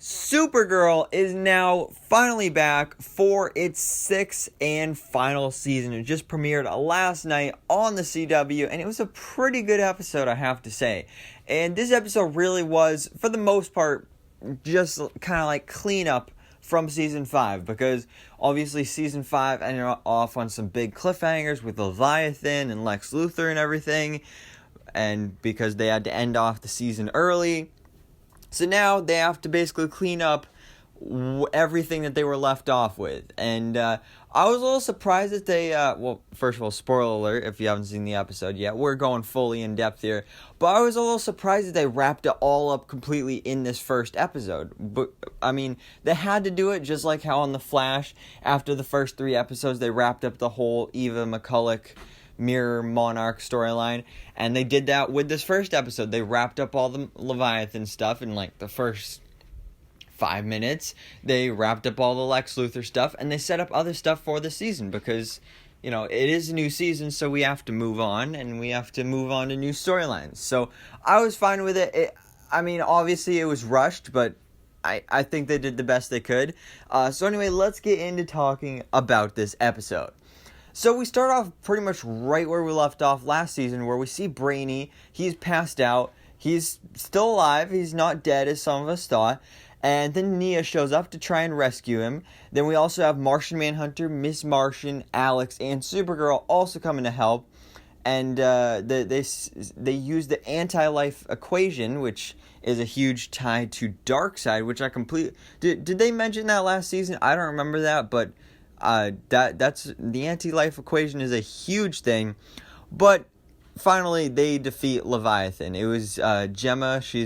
Supergirl is now finally back for its sixth and final season. It just premiered last night on the CW, and it was a pretty good episode, I have to say. And this episode really was, for the most part, just kind of like cleanup from Season 5, because obviously Season 5 ended off on some big cliffhangers with Leviathan and Lex Luthor and everything, and because they had to end off the season early. So now they have to basically clean up everything that they were left off with. And I was a little surprised that they, well, first of all, spoiler alert, if you haven't seen the episode yet, we're going fully in depth here. But I was a little surprised that they wrapped it all up completely in this first episode. But, I mean, they had to do it just like how on The Flash, after the first 3 episodes, they wrapped up the whole Eva McCulloch Mirror Monarch storyline, and they did that with this first episode. They wrapped up all the Leviathan stuff in like the first 5 minutes. They wrapped up all the Lex Luthor stuff, and they set up other stuff for the season because, you know, it is a new season, so we have to move on, and we have to move on to new storylines. So I was fine with it. I mean, obviously it was rushed, but I think they did the best they could. So anyway, let's get into talking about this episode. So we start off pretty much right where we left off last season, where we see Brainy. He's passed out. He's still alive. He's not dead, as some of us thought. And then Nia shows up to try and rescue him. Then we also have Martian Manhunter, Miss Martian, Alex, and Supergirl also coming to help. And they use the anti-life equation, which is a huge tie to Darkseid, which I completely... Did they mention that last season? I don't remember that, but... that's the anti-life equation is a huge thing. But finally they defeat Leviathan. It was Gemma. She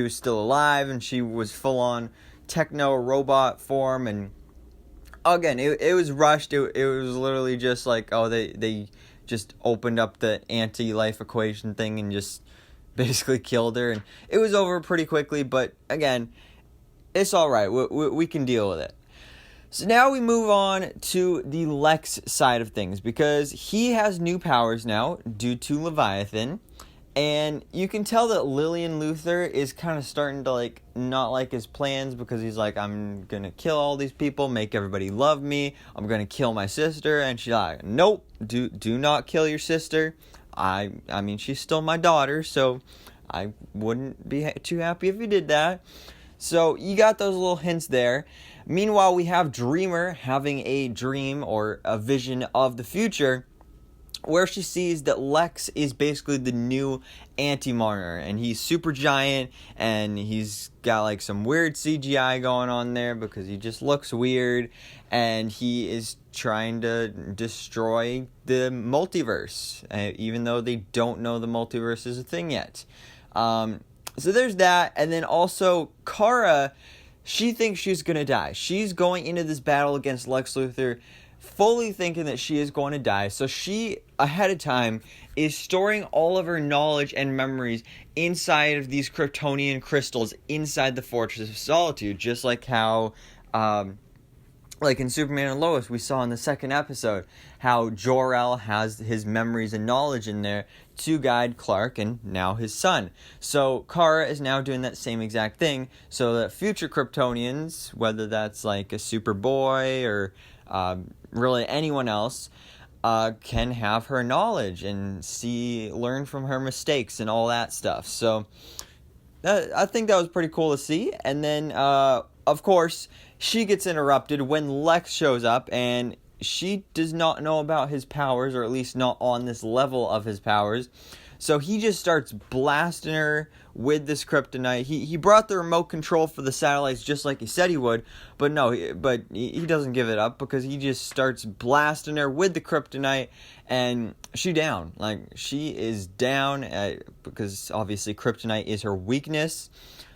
was still alive, and she was full on techno robot form. And again, it was rushed. It was literally just like, oh, they just opened up the anti-life equation thing and just basically killed her, and it was over pretty quickly. But again, it's all right. We can deal with it. So now we move on to the Lex side of things, because he has new powers now due to Leviathan, and you can tell that Lillian Luthor is kind of starting to like not like his plans, because he's like, I'm gonna kill all these people, make everybody love me, I'm gonna kill my sister, and she's like, nope, do not kill your sister. I mean, she's still my daughter, so I wouldn't be too happy if you did that. So you got those little hints there. Meanwhile, we have Dreamer having a dream or a vision of the future, where she sees that Lex is basically the new Anti-Monitor, and he's super giant, and he's got like some weird CGI going on there because he just looks weird, and he is trying to destroy the multiverse, even though they don't know the multiverse is a thing yet. So there's that, and then also Kara, she thinks she's going to die. She's going into this battle against Lex Luthor fully thinking that she is going to die. So she, ahead of time, is storing all of her knowledge and memories inside of these Kryptonian crystals inside the Fortress of Solitude. Just like how, like in Superman and Lois, we saw in the second episode, how Jor-El has his memories and knowledge in there to guide Clark and now his son. So Kara is now doing that same exact thing, so that future Kryptonians, whether that's like a Superboy or really anyone else, can have her knowledge and learn from her mistakes and all that stuff. So I think that was pretty cool to see. And then of course she gets interrupted when Lex shows up, and she does not know about his powers, or at least not on this level of his powers. So he just starts blasting her with this kryptonite. He brought the remote control for the satellites just like he said he would, but no, he doesn't give it up, because he just starts blasting her with the kryptonite, and she down. Like, she is down, because obviously kryptonite is her weakness.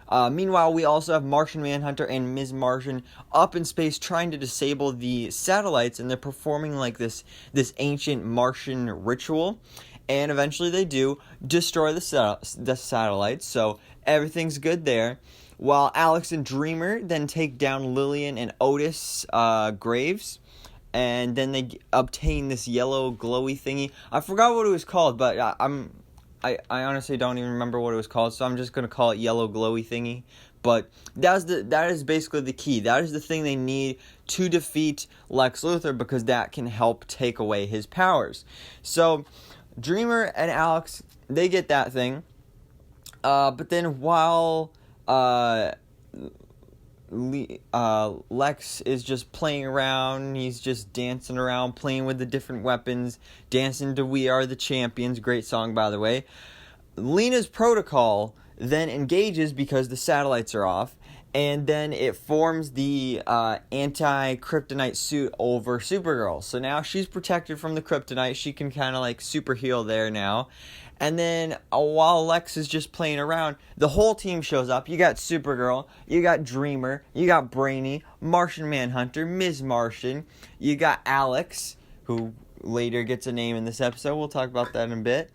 Meanwhile, we also have Martian Manhunter and Ms. Martian up in space trying to disable the satellites, and they're performing like this ancient Martian ritual. And eventually they do destroy the satellites, so everything's good there. While Alex and Dreamer then take down Lillian and Otis Graves, and then they obtain this yellow glowy thingy. I forgot what it was called, but I honestly don't even remember what it was called, so I'm just going to call it yellow glowy thingy, But that is basically the key. That is the thing they need to defeat Lex Luthor, because that can help take away his powers. So Dreamer and Alex, they get that thing. But then while Lex is just playing around, he's just dancing around, playing with the different weapons, dancing to We Are the Champions, great song by the way. Lena's protocol then engages because the satellites are off, and then it forms the anti-kryptonite suit over Supergirl. So now she's protected from the kryptonite. She can kind of like super heal there now. And then while Lex is just playing around, the whole team shows up. You got Supergirl, you got Dreamer, you got Brainy, Martian Manhunter, Ms. Martian. You got Alex, who later gets a name in this episode. We'll talk about that in a bit.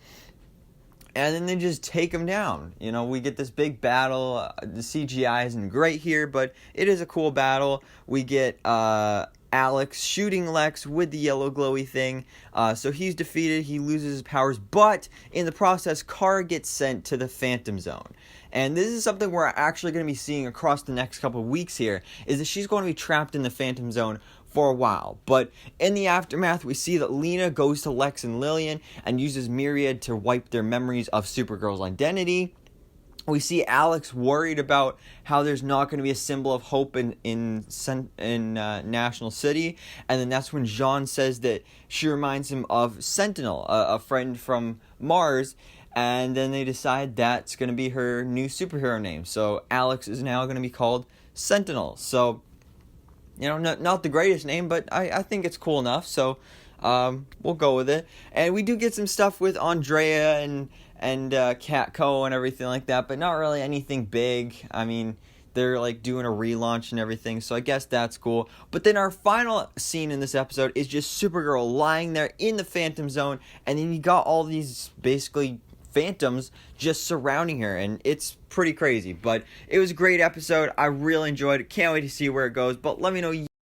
And then they just take him down. You know, we get this big battle. The CGI isn't great here, but it is a cool battle. We get Alex shooting Lex with the yellow glowy thing. So he's defeated. He loses his powers. But in the process, Kara gets sent to the Phantom Zone. And this is something we're actually going to be seeing across the next couple of weeks here, is that she's going to be trapped in the Phantom Zone for a while. But in the aftermath, we see that Lena goes to Lex and Lillian and uses Myriad to wipe their memories of Supergirl's identity. We see Alex worried about how there's not going to be a symbol of hope in National City. And then that's when Jean says that she reminds him of Sentinel, a friend from Mars. And then they decide that's going to be her new superhero name. So Alex is now going to be called Sentinel. So, you know, not the greatest name, but I think it's cool enough. So we'll go with it. And we do get some stuff with Andrea and Catco and everything like that, but not really anything big. I mean, they're like doing a relaunch and everything, so I guess that's cool. But then our final scene in this episode is just Supergirl lying there in the Phantom Zone, and then you got all these basically phantoms just surrounding her, and it's pretty crazy. But it was a great episode. I really enjoyed it. Can't wait to see where it goes. But let me know